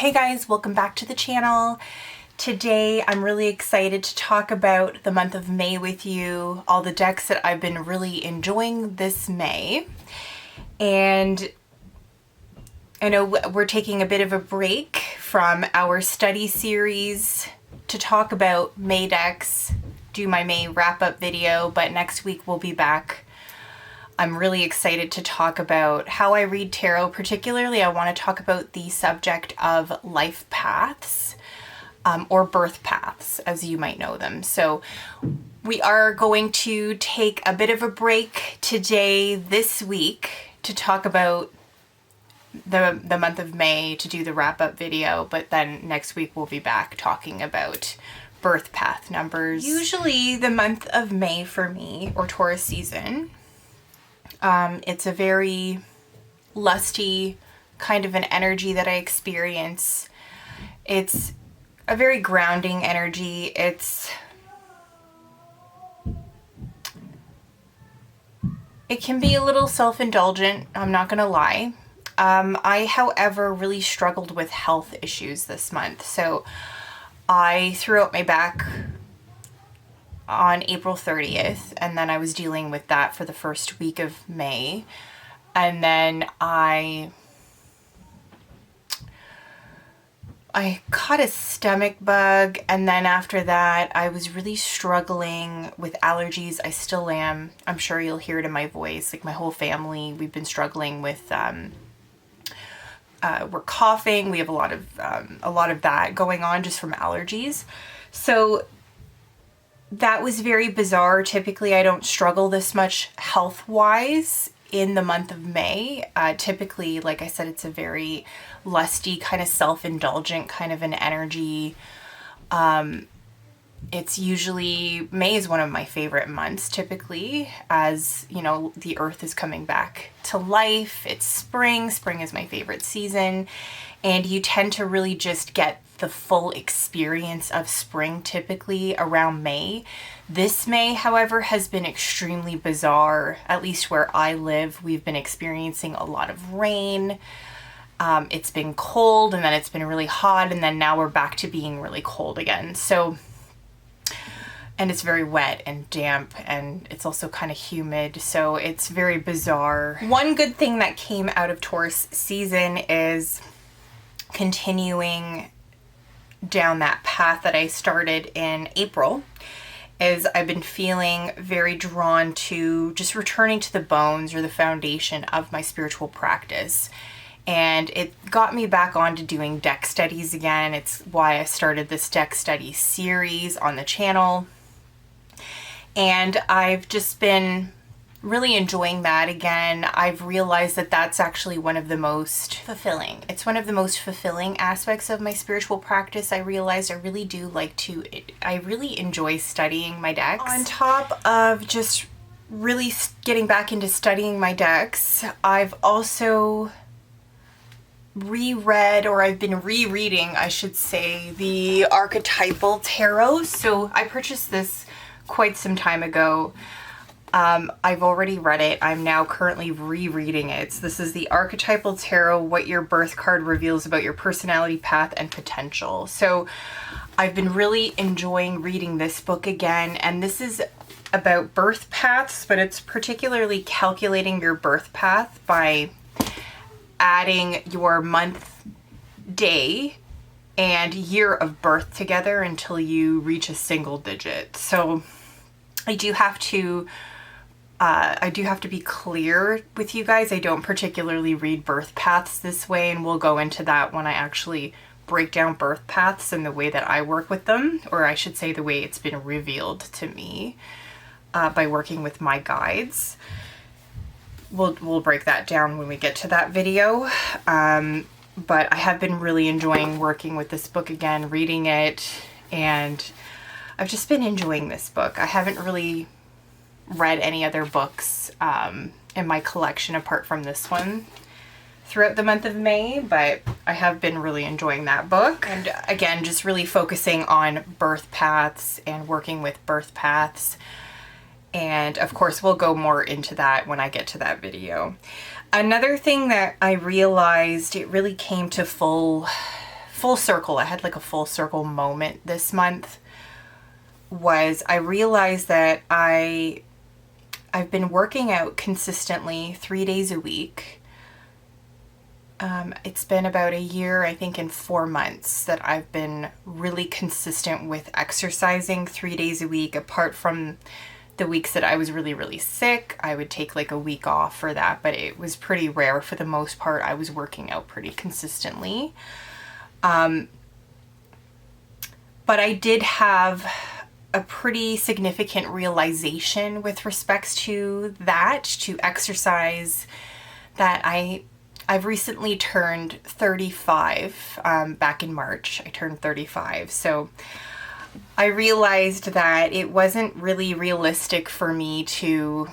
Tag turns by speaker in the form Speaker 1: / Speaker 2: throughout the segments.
Speaker 1: Hey guys, welcome back to the channel. Today I'm really excited to talk about the month of May with you, all the decks that I've been really enjoying this May. And I know we're taking a bit of a break from our study series to talk about May decks, do my May wrap-up video, but next week we'll be back. I'm really excited to talk about how I read tarot. Particularly, I want to talk about the subject of life paths, or birth paths, as you might know them. So we are going to take a bit of a break today, this week, to talk about the month of May, to do the wrap-up video, but then next week we'll be back talking about birth path numbers. Usually the month of May for me, or Taurus season, it's a very lusty kind of an energy that I experience. It's a very grounding energy. It can be a little self-indulgent, I'm not gonna lie. I, however, really struggled with health issues this month. So I threw out my back on April 30th, and then I was dealing with that for the first week of May. And then I caught a stomach bug, and then after that I was really struggling with allergies. I still am. I'm sure you'll hear it in my voice. Like, my whole family, we've been struggling with we're coughing. We have a lot of that going on just from allergies. So that was very bizarre. Typically, I don't struggle this much health-wise in the month of May. Typically, like I said, it's a very lusty, kind of self-indulgent kind of an energy. It's usually, May is one of my favorite months, typically, as, you know, the earth is coming back to life. It's spring. Spring is my favorite season. And you tend to really just get the full experience of spring typically around May. This May, however, has been extremely bizarre. At least where I live, we've been experiencing a lot of rain. It's been cold, and then it's been really hot, and then now we're back to being really cold again. So, and it's very wet and damp, and it's also kind of humid, so it's very bizarre. One good thing that came out of Taurus season is continuing down that path that I started in April. Is I've been feeling very drawn to just returning to the bones or the foundation of my spiritual practice. And it got me back onto doing deck studies again. It's why I started this deck study series on the channel. And I've just been really enjoying that again. I've realized that that's actually one of the most fulfilling. It's one of the most fulfilling aspects of my spiritual practice. I realized I really do like to, I really enjoy studying my decks. On top of just really getting back into studying my decks, I've also reread, or I've been rereading, I should say, the Archetypal Tarot. So I purchased this quite some time ago. I've already read it. I'm now currently rereading it. So this is the Archetypal Tarot, What Your Birth Card Reveals About Your Personality, Path, and Potential. So I've been really enjoying reading this book again, and this is about birth paths, but it's particularly calculating your birth path by adding your month, day, and year of birth together until you reach a single digit. So I do have to be clear with you guys. I don't particularly read birth paths this way, and we'll go into that when I actually break down birth paths and the way that I work with them, or I should say the way it's been revealed to me by working with my guides. We'll break that down when we get to that video. But I have been really enjoying working with this book again, reading it, and I've just been enjoying this book. I haven't really read any other books in my collection apart from this one throughout the month of May, but I have been really enjoying that book. And again, just really focusing on birth paths and working with birth paths. And of course, we'll go more into that when I get to that video. Another thing that I realized, it really came to full full circle, I had like a full circle moment this month, was I realized that I've been working out consistently 3 days a week. It's been about a year, I think, and 4 months that I've been really consistent with exercising 3 days a week. Apart from the weeks that I was really, really sick, I would take like a week off for that, but it was pretty rare. For the most part, I was working out pretty consistently. But I did have a pretty significant realization with respects to that, to exercise, that I've recently turned 35. Back in March, I turned 35. So I realized that it wasn't really realistic for me to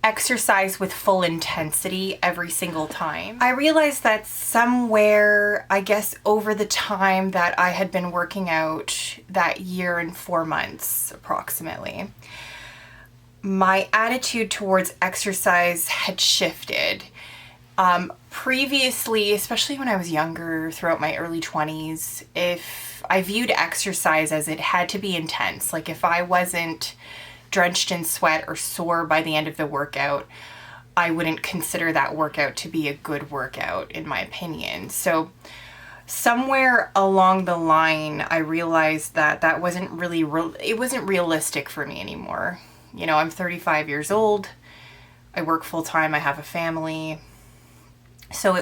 Speaker 1: exercise with full intensity every single time. I realized that somewhere, I guess, over the time that I had been working out, that year and 4 months approximately, my attitude towards exercise had shifted. Previously, especially when I was younger, throughout my early 20s, if I viewed exercise as it had to be intense, like if I wasn't drenched in sweat or sore by the end of the workout, I wouldn't consider that workout to be a good workout, in my opinion. So somewhere along the line, I realized that that wasn't really it wasn't realistic for me anymore. You know, I'm 35 years old. I work full time. I have a family. So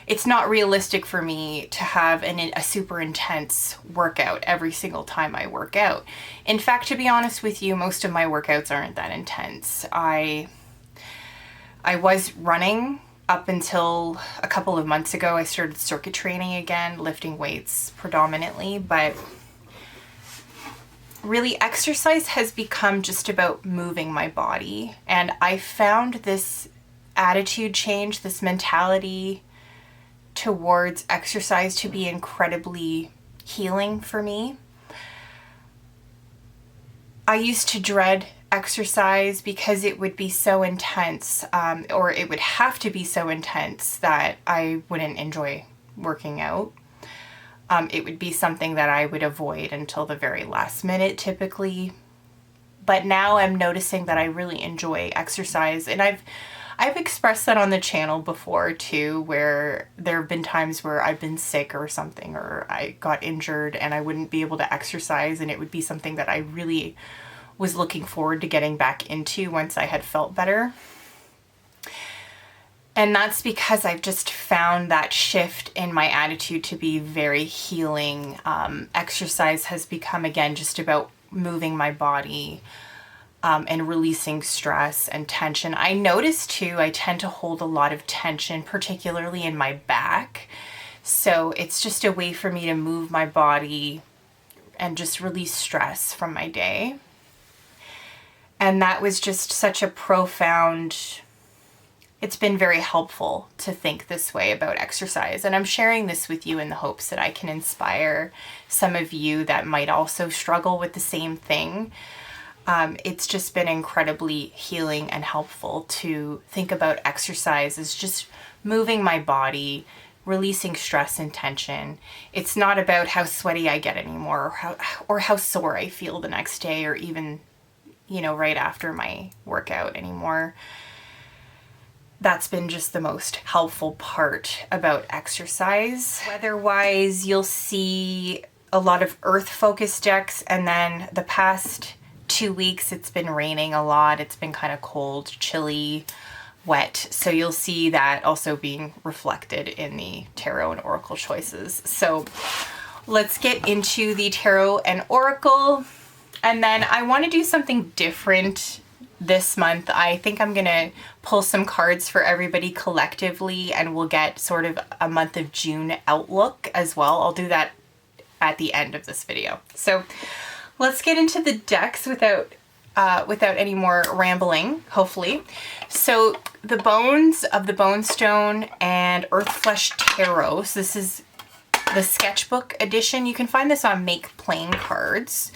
Speaker 1: it's not realistic for me to have a super intense workout every single time I work out. In fact, to be honest with you, most of my workouts aren't that intense. I was running up until a couple of months ago. I started circuit training again, lifting weights predominantly, but really exercise has become just about moving my body. And I found this attitude change, this mentality towards exercise to be incredibly healing for me. I used to dread exercise because it would be so intense, or it would have to be so intense that I wouldn't enjoy working out. It would be something that I would avoid until the very last minute typically. But now I'm noticing that I really enjoy exercise, and I've expressed that on the channel before too, where there have been times where I've been sick or something, or I got injured and I wouldn't be able to exercise, and it would be something that I really was looking forward to getting back into once I had felt better. And that's because I've just found that shift in my attitude to be very healing. Exercise has become, again, just about moving my body, and releasing stress and tension. I notice too, I tend to hold a lot of tension, particularly in my back. So it's just a way for me to move my body and just release stress from my day. And that was just such a profound, it's been very helpful to think this way about exercise. And I'm sharing this with you in the hopes that I can inspire some of you that might also struggle with the same thing. It's just been incredibly healing and helpful to think about exercise as just moving my body, releasing stress and tension. It's not about how sweaty I get anymore, or how sore I feel the next day, or even, you know, right after my workout anymore. That's been just the most helpful part about exercise. Weather-wise, you'll see a lot of earth-focused decks, and then the past 2 weeks it's been raining a lot. It's been kind of cold, chilly, wet. So you'll see that also being reflected in the tarot and oracle choices. So let's get into the tarot and oracle. And then I want to do something different this month. I think I'm going to pull some cards for everybody collectively, and we'll get sort of a month of June outlook as well. I'll do that at the end of this video. So let's get into the decks without any more rambling, hopefully. So the Bones of the Bonestone and Earthflesh Tarot. So this is the sketchbook edition. You can find this on Make Plain Cards.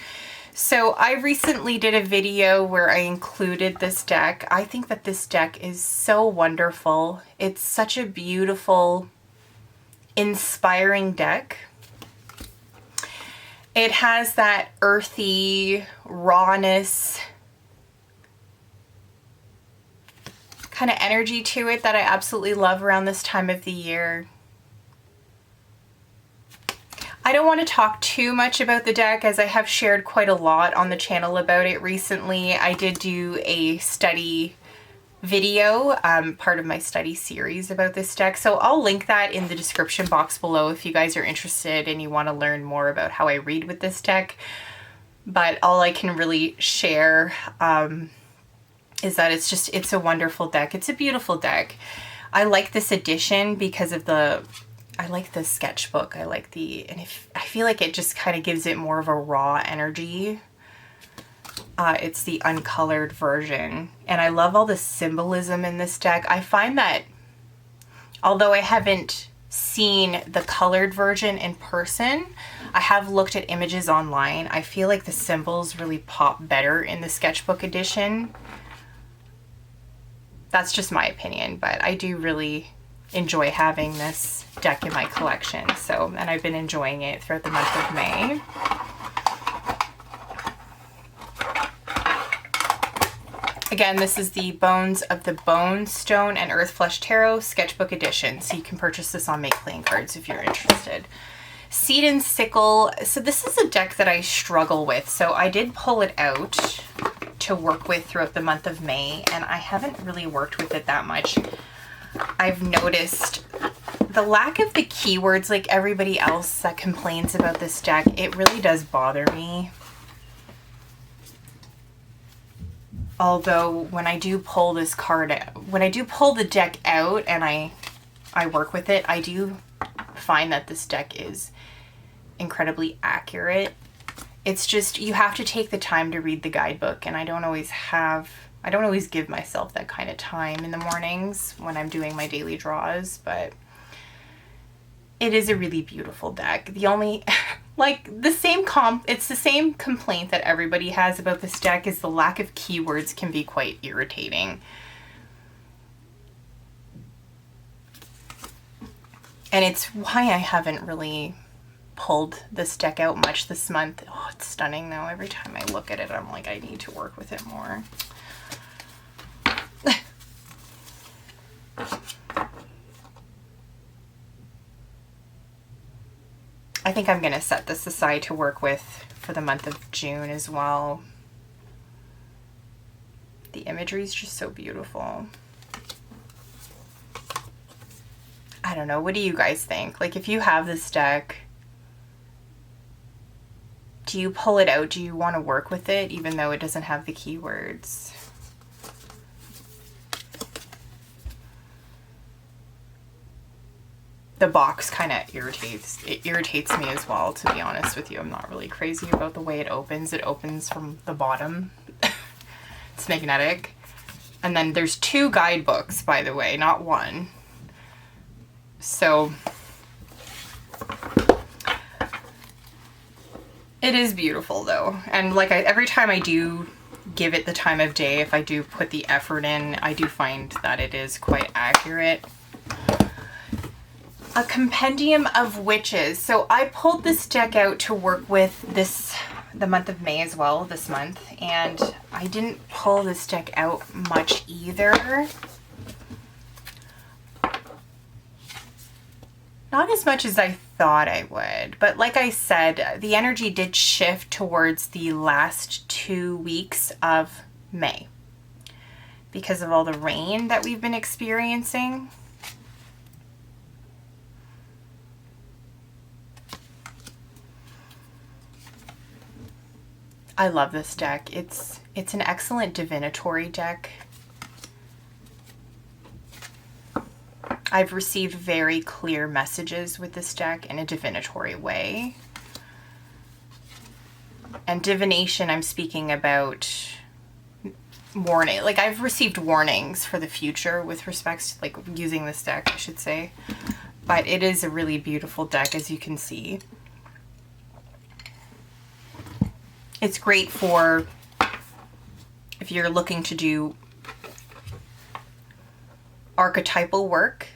Speaker 1: So I recently did a video where I included this deck. I think that this deck is so wonderful. It's such a beautiful inspiring deck. It has that earthy rawness kind of energy to it that I absolutely love around this time of the year. I don't want to talk too much about the deck as I have shared quite a lot on the channel about it recently. I did do a study video, part of my study series about this deck, so I'll link that in the description box below if you guys are interested and you want to learn more about how I read with this deck. But all I can really share is that it's a wonderful deck. It's a beautiful deck. I like this edition because of I like the sketchbook. I like I feel like it just kind of gives it more of a raw energy. It's the uncolored version. And I love all the symbolism in this deck. I find that although I haven't seen the colored version in person, I have looked at images online. I feel like the symbols really pop better in the sketchbook edition. That's just my opinion, but I do really enjoy having this deck in my collection. So, and I've been enjoying it throughout the month of May. Again, this is the Bones of the Bonestone and Earthflesh Tarot Sketchbook Edition. So you can purchase this on Make Playing Cards if you're interested. Seed and Sickle. So this is a deck that I struggle with. So I did pull it out to work with throughout the month of May, and I haven't really worked with it that much. I've noticed the lack of the keywords like everybody else that complains about this deck. It really does bother me. Although when I do pull this card out, when I do pull the deck out and I work with it, I do find that this deck is incredibly accurate. It's just, you have to take the time to read the guidebook, and I don't always give myself that kind of time in the mornings when I'm doing my daily draws, but it is a really beautiful deck. The only, it's the same complaint that everybody has about this deck is the lack of keywords can be quite irritating. And it's why I haven't really pulled this deck out much this month. Oh, it's stunning though. Every time I look at it, I'm like, I need to work with it more. I think I'm going to set this aside to work with for the month of June as well. The imagery is just so beautiful. I don't know. What do you guys think? Like, if you have this deck, do you pull it out? Do you want to work with it even though it doesn't have the keywords? The box kind of irritates me as well, to be honest with you. I'm not really crazy about the way it opens. It opens from the bottom. It's magnetic. And then there's 2 guidebooks, by the way, not 1. So it is beautiful though. And like every time I do give it the time of day, if I do put the effort in, I do find that it is quite accurate. A Compendium of Witches. So I pulled this deck out to work with the month of May as well, this month, and I didn't pull this deck out much either. Not as much as I thought I would, but like I said, the energy did shift towards the last 2 weeks of May because of all the rain that we've been experiencing. I love this deck. It's an excellent divinatory deck. I've received very clear messages with this deck in a divinatory way. And divination, I'm speaking about warning. Like, I've received warnings for the future with respects to, like, using this deck, I should say. But it is a really beautiful deck, as you can see. It's great for if you're looking to do archetypal work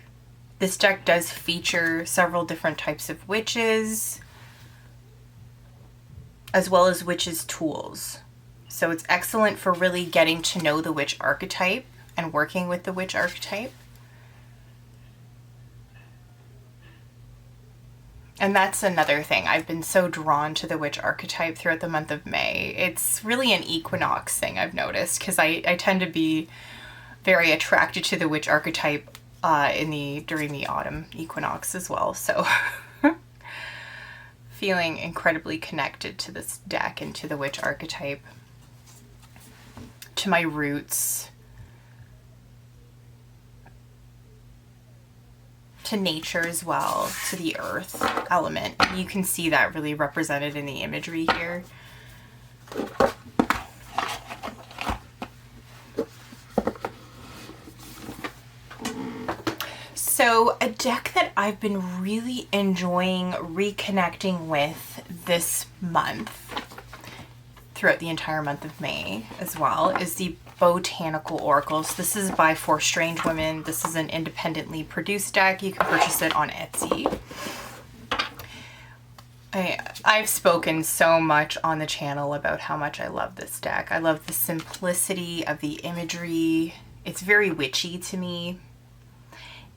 Speaker 1: This deck does feature several different types of witches, as well as witches' tools. So it's excellent for really getting to know the witch archetype and working with the witch archetype. And that's another thing. I've been so drawn to the witch archetype throughout the month of May. It's really an equinox thing, I've noticed, because I tend to be very attracted to the witch archetype during the autumn equinox as well. So feeling incredibly connected to this deck and to the witch archetype, to my roots, to nature as well, to the earth element. You can see that really represented in the imagery here. So a deck that I've been really enjoying reconnecting with this month, throughout the entire month of May as well, is the Botanical Oracles. This is by Four Strange Women. This is an independently produced deck. You can purchase it on Etsy. I've spoken so much on the channel about how much I love this deck. I love the simplicity of the imagery. It's very witchy to me.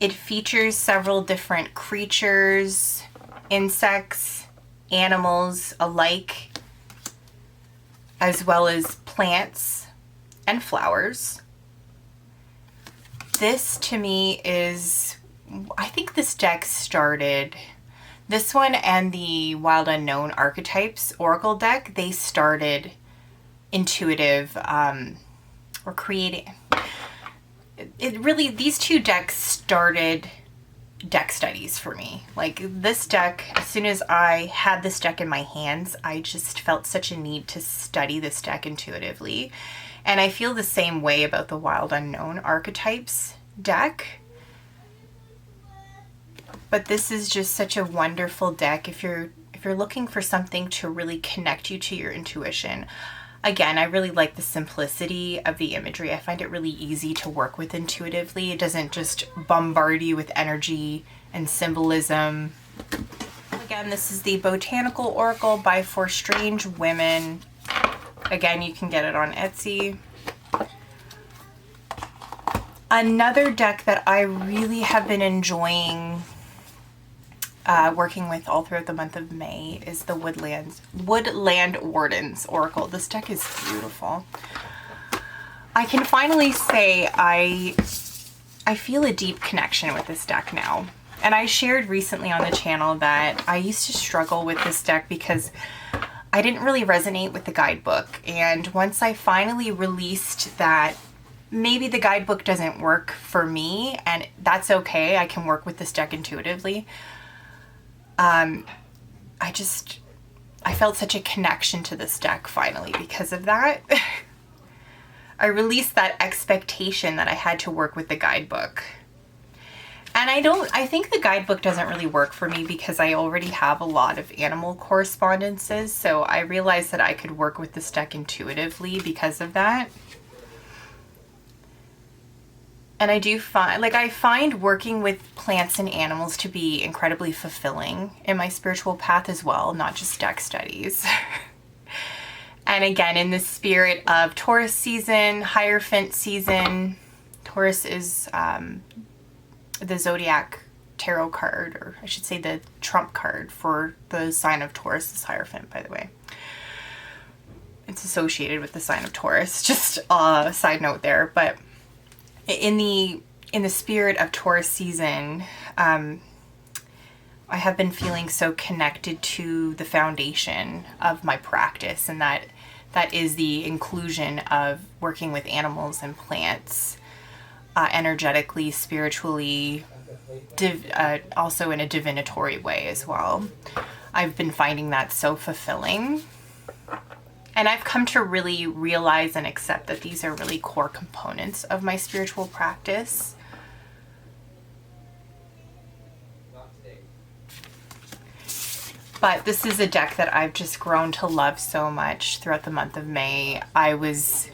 Speaker 1: It features several different creatures, insects, animals alike, as well as plants and flowers. This to me is, I think this deck started, this one and the Wild Unknown Archetypes Oracle deck, they started intuitive or creating. It really, these two decks started deck studies for me. Like this deck, as soon as I had this deck in my hands, I just felt such a need to study this deck intuitively. And I feel the same way about the Wild Unknown Archetypes deck. But this is just such a wonderful deck if you're looking for something to really connect you to your intuition. Again, I really like the simplicity of the imagery. I find it really easy to work with intuitively. It doesn't just bombard you with energy and symbolism. Again, this is the Botanical Oracle by Four Strange Women. Again, you can get it on Etsy. Another deck that I really have been enjoying working with all throughout the month of May is the Woodland Wardens Oracle. This deck is beautiful. I can finally say I feel a deep connection with this deck now. And I shared recently on the channel that I used to struggle with this deck because I didn't really resonate with the guidebook. And once I finally released that maybe the guidebook doesn't work for me, and that's okay, I can work with this deck intuitively. I felt such a connection to this deck finally because of that. I released that expectation that I had to work with the guidebook. And I think the guidebook doesn't really work for me because I already have a lot of animal correspondences. So I realized that I could work with this deck intuitively because of that. And I do find, I find working with plants and animals to be incredibly fulfilling in my spiritual path as well, not just deck studies. And again, in the spirit of Taurus season, Hierophant season, Taurus is the zodiac tarot card, or I should say the trump card for the sign of Taurus is Hierophant, by the way. It's associated with the sign of Taurus, just a side note there. But in the spirit of Taurus season, I have been feeling so connected to the foundation of my practice, and that is the inclusion of working with animals and plants, energetically, spiritually, also in a divinatory way as well. I've been finding that so fulfilling. And I've come to really realize and accept that these are really core components of my spiritual practice. But this is a deck that I've just grown to love so much throughout the month of May. I was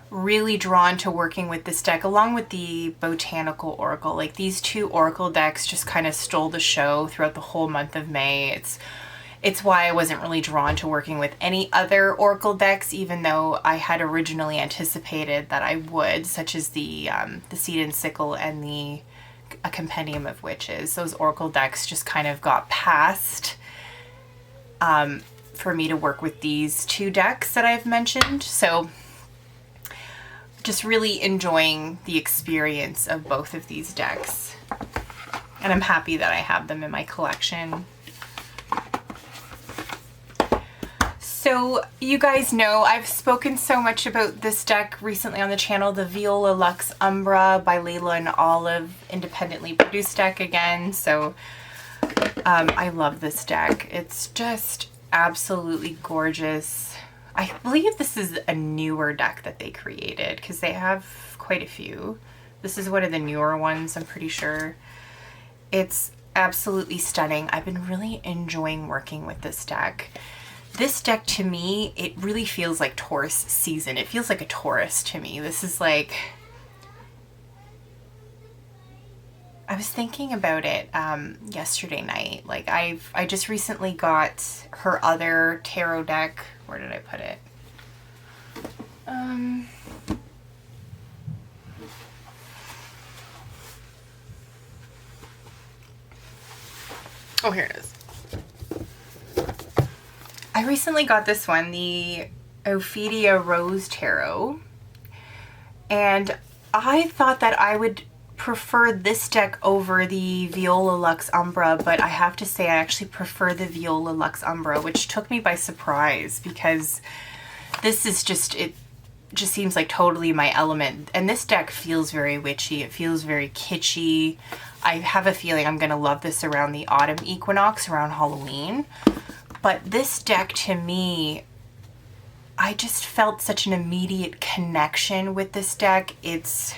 Speaker 1: really drawn to working with this deck along with the Botanical Oracle. Like these two Oracle decks just kind of stole the show throughout the whole month of May. It's why I wasn't really drawn to working with any other Oracle decks, even though I had originally anticipated that I would, such as the Seed and Sickle and a Compendium of Witches. Those Oracle decks just kind of got passed for me to work with these two decks that I've mentioned. So just really enjoying the experience of both of these decks. And I'm happy that I have them in my collection. So you guys know I've spoken so much about this deck recently on the channel, the Viola Luxe Umbra by Layla and Olive, independently produced deck again. So I love this deck. It's just absolutely gorgeous. I believe this is a newer deck that they created because they have quite a few. This is one of the newer ones, I'm pretty sure. It's absolutely stunning. I've been really enjoying working with this deck. This deck to me, it really feels like Taurus season. It feels like a Taurus to me. This is like, I was thinking about it yesterday night. Like I just recently got her other tarot deck. Where did I put it? Oh, here it is. I recently got this one, the Ophidia Rose Tarot, and I thought that I would prefer this deck over the Viola Luxe Umbra, but I have to say I actually prefer the Viola Luxe Umbra, which took me by surprise because this is just, it just seems like totally my element. And this deck feels very witchy. It feels very kitschy. I have a feeling I'm going to love this around the autumn equinox, around Halloween. But this deck to me, I just felt such an immediate connection with this deck. It's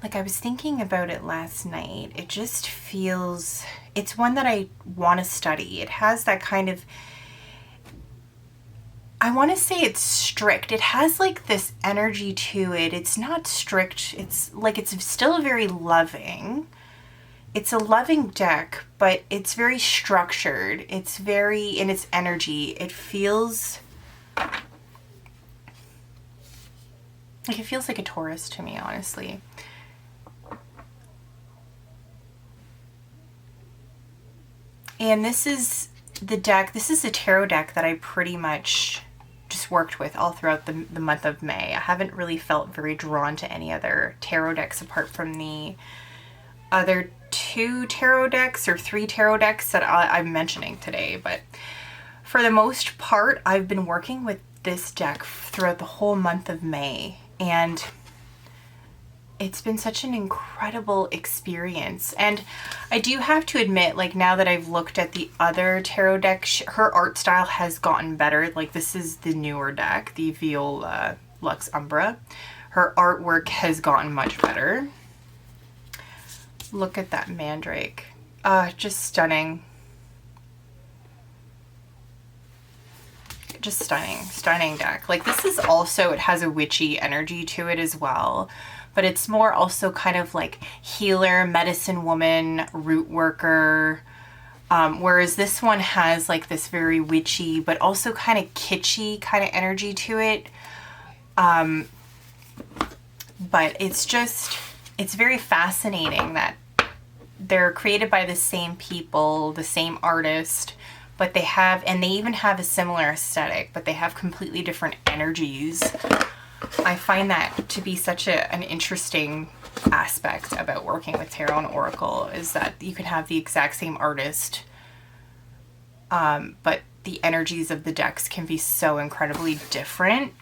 Speaker 1: like I was thinking about it last night. It just feels, it's one that I want to study. It has that kind of, I want to say it's strict. It has like this energy to it. It's not strict. It's like, it's still very loving. It's a loving deck, but it's very structured. It's very, in its energy, it feels like, it feels like a Taurus to me, honestly. And this is the deck, this is a tarot deck that I pretty much just worked with all throughout the month of May. I haven't really felt very drawn to any other tarot decks apart from the other two tarot decks or three tarot decks that I'm mentioning today. But for the most part, I've been working with this deck throughout the whole month of May, and it's been such an incredible experience. And I do have to admit, like, now that I've looked at the other tarot deck, her art style has gotten better. Like, this is the newer deck, the Viola Luxe Umbra. Her artwork has gotten much better. Look at that mandrake. Just stunning. Just stunning. Stunning deck. Like, this is also, it has a witchy energy to it as well. But it's more also kind of like healer, medicine woman, root worker. Whereas this one has like this very witchy, but also kind of kitschy kind of energy to it. But it's just, it's very fascinating that they're created by the same people, the same artist, but they have, and they even have a similar aesthetic, but they have completely different energies. I find that to be such an interesting aspect about working with tarot and oracle, is that you can have the exact same artist, but the energies of the decks can be so incredibly different.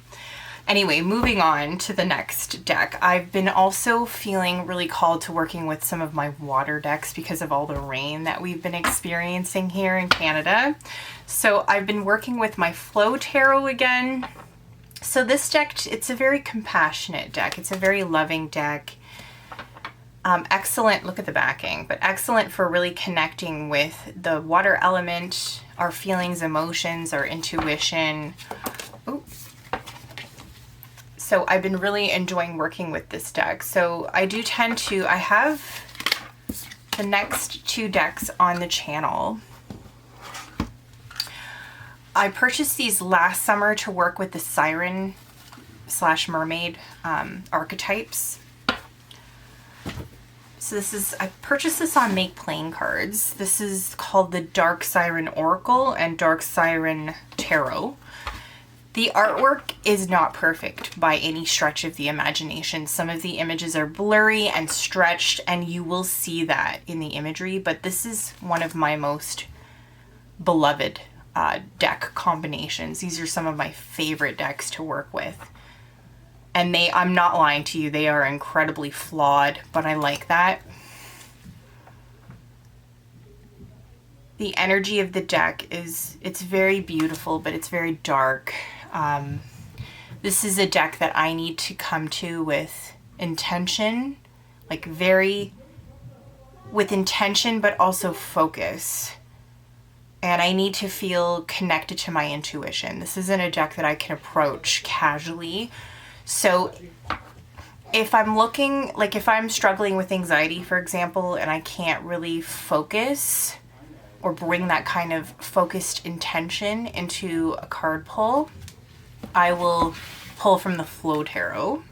Speaker 1: Anyway, moving on to the next deck. I've been also feeling really called to working with some of my water decks because of all the rain that we've been experiencing here in Canada. So I've been working with my Flow Tarot again. So this deck, it's a very compassionate deck. It's a very loving deck. Excellent, look at the backing, but excellent for really connecting with the water element, our feelings, emotions, our intuition. So I've been really enjoying working with this deck. So I have the next 2 decks on the channel. I purchased these last summer to work with the Siren / mermaid archetypes. So I purchased this on Make Plain Cards. This is called the Dark Siren Oracle and Dark Siren Tarot. The artwork is not perfect by any stretch of the imagination. Some of the images are blurry and stretched, and you will see that in the imagery, but this is one of my most beloved deck combinations. These are some of my favorite decks to work with. And I'm not lying to you, they are incredibly flawed, but I like that. The energy of the deck it's very beautiful, but it's very dark. This is a deck that I need to come to with intention, like with intention, but also focus. And I need to feel connected to my intuition. This isn't a deck that I can approach casually. So if I'm struggling with anxiety, for example, and I can't really focus or bring that kind of focused intention into a card pull, I will pull from the Flow Tarot.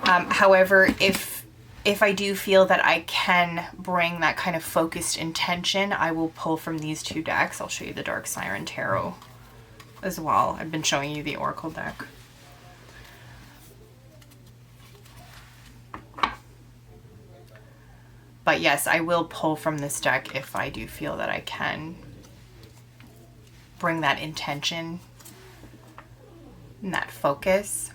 Speaker 1: However, if I do feel that I can bring that kind of focused intention, I will pull from these 2 decks. I'll show you the Dark Siren Tarot as well. I've been showing you the Oracle deck. But yes, I will pull from this deck if I do feel that I can bring that intention and that focus.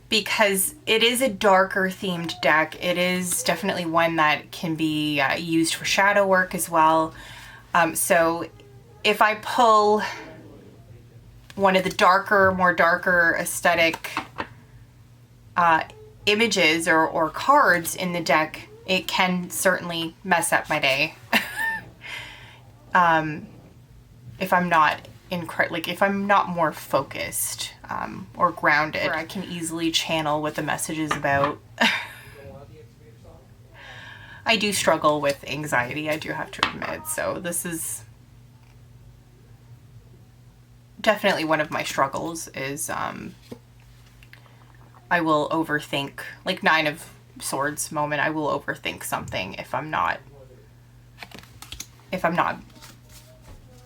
Speaker 1: Because it is a darker themed deck. It is definitely one that can be used for shadow work as well. So if I pull one of the more darker aesthetic images or cards in the deck, it can certainly mess up my day. If I'm not if I'm not more focused or grounded, or I can easily channel what the message is about. I do struggle with anxiety, I do have to admit, so this is definitely one of my struggles is I will overthink, like 9 of Swords moment, I will overthink something if I'm not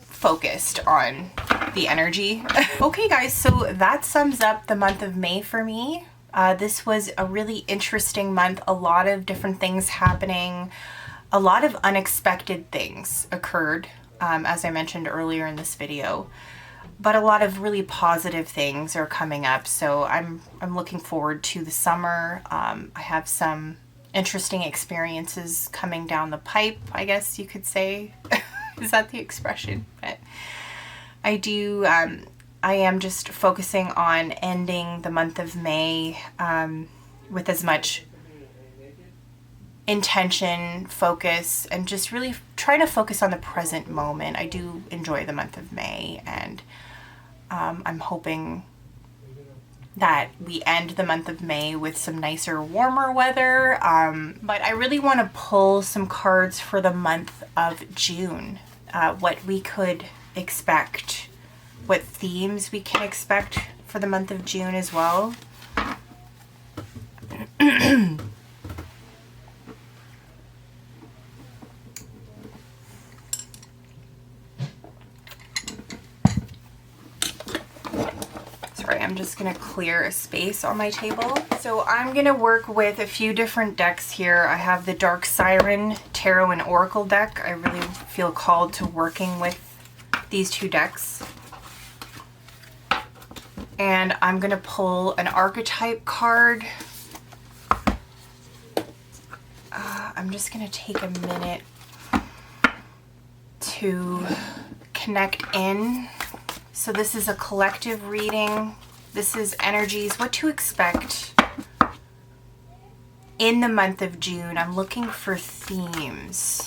Speaker 1: focused on the energy. Okay guys, so that sums up the month of May for me. This was a really interesting month, a lot of different things happening, a lot of unexpected things occurred, as I mentioned earlier in this video. But a lot of really positive things are coming up, so I'm looking forward to the summer. I have some interesting experiences coming down the pipe, I guess you could say. Is that the expression? But I am just focusing on ending the month of May with as much intention, focus, and just really trying to focus on the present moment. I do enjoy the month of May, and I'm hoping that we end the month of May with some nicer, warmer weather. But I really want to pull some cards for the month of June. What we could expect, what themes we can expect for the month of June as well. Sorry, I'm just gonna clear a space on my table. So I'm gonna work with a few different decks here. I have the Dark Siren Tarot and Oracle deck. I really feel called to working with these 2 decks. And I'm gonna pull an archetype card. I'm just gonna take a minute to connect in. So this is a collective reading. This is energies, what to expect in the month of June. I'm looking for themes.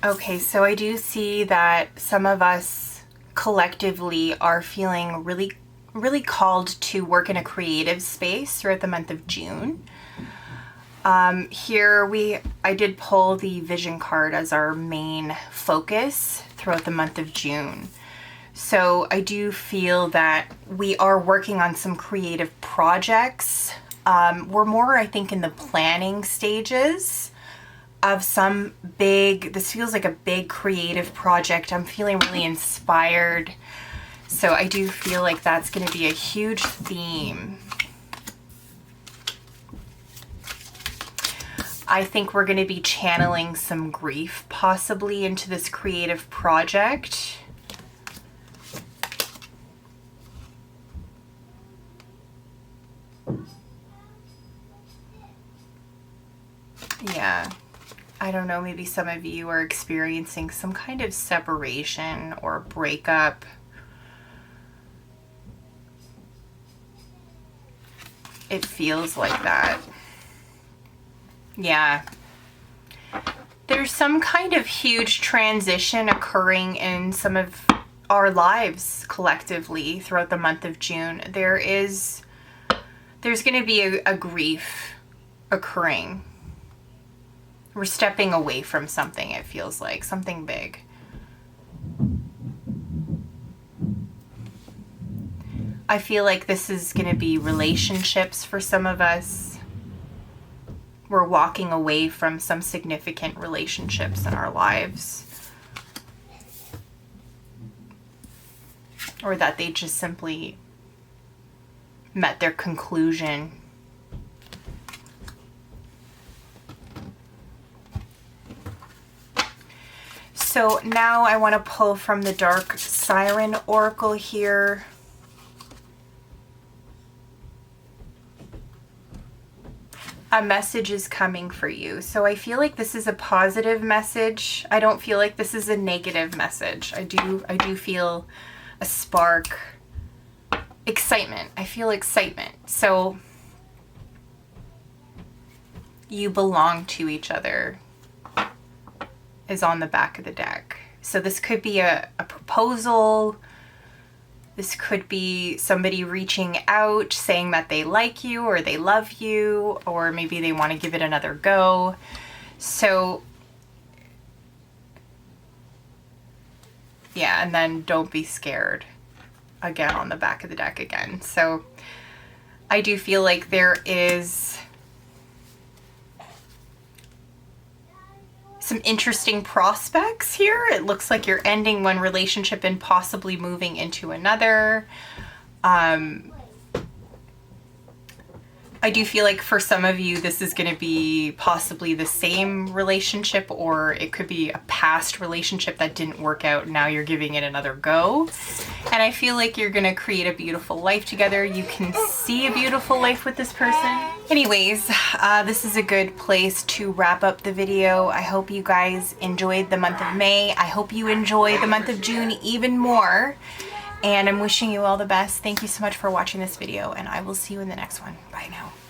Speaker 1: Okay, so I do see that some of us collectively are feeling really called to work in a creative space throughout the month of June. I did pull the vision card as our main focus throughout the month of June. So I do feel that we are working on some creative projects. We're more, I think, in the planning stages of this feels like a big creative project. I'm feeling really inspired. So I do feel like that's going to be a huge theme. I think we're going to be channeling some grief possibly into this creative project. Yeah. I don't know, maybe some of you are experiencing some kind of separation or breakup. It feels like that. Yeah. There's some kind of huge transition occurring in some of our lives collectively throughout the month of June. There's going to be a grief occurring. We're stepping away from something, it feels like, something big. I feel like this is going to be relationships for some of us. We're walking away from some significant relationships in our lives. Or that they just simply met their conclusion. So now I want to pull from the Dark Siren Oracle here. A message is coming for you. So I feel like this is a positive message. I don't feel like this is a negative message. I do feel a spark. Excitement. I feel excitement. So you belong to each other is on the back of the deck. So this could be a proposal. This could be somebody reaching out saying that they like you or they love you, or maybe they want to give it another go. So yeah, and then don't be scared again on the back of the deck again. So I do feel like there is some interesting prospects here. It looks like you're ending one relationship and possibly moving into another. I do feel like for some of you, this is going to be possibly the same relationship, or it could be a past relationship that didn't work out. Now you're giving it another go. And I feel like you're going to create a beautiful life together. You can see a beautiful life with this person. Anyways, this is a good place to wrap up the video. I hope you guys enjoyed the month of May. I hope you enjoy the month of June even more. And I'm wishing you all the best. Thank you so much for watching this video, and I will see you in the next one. Bye now.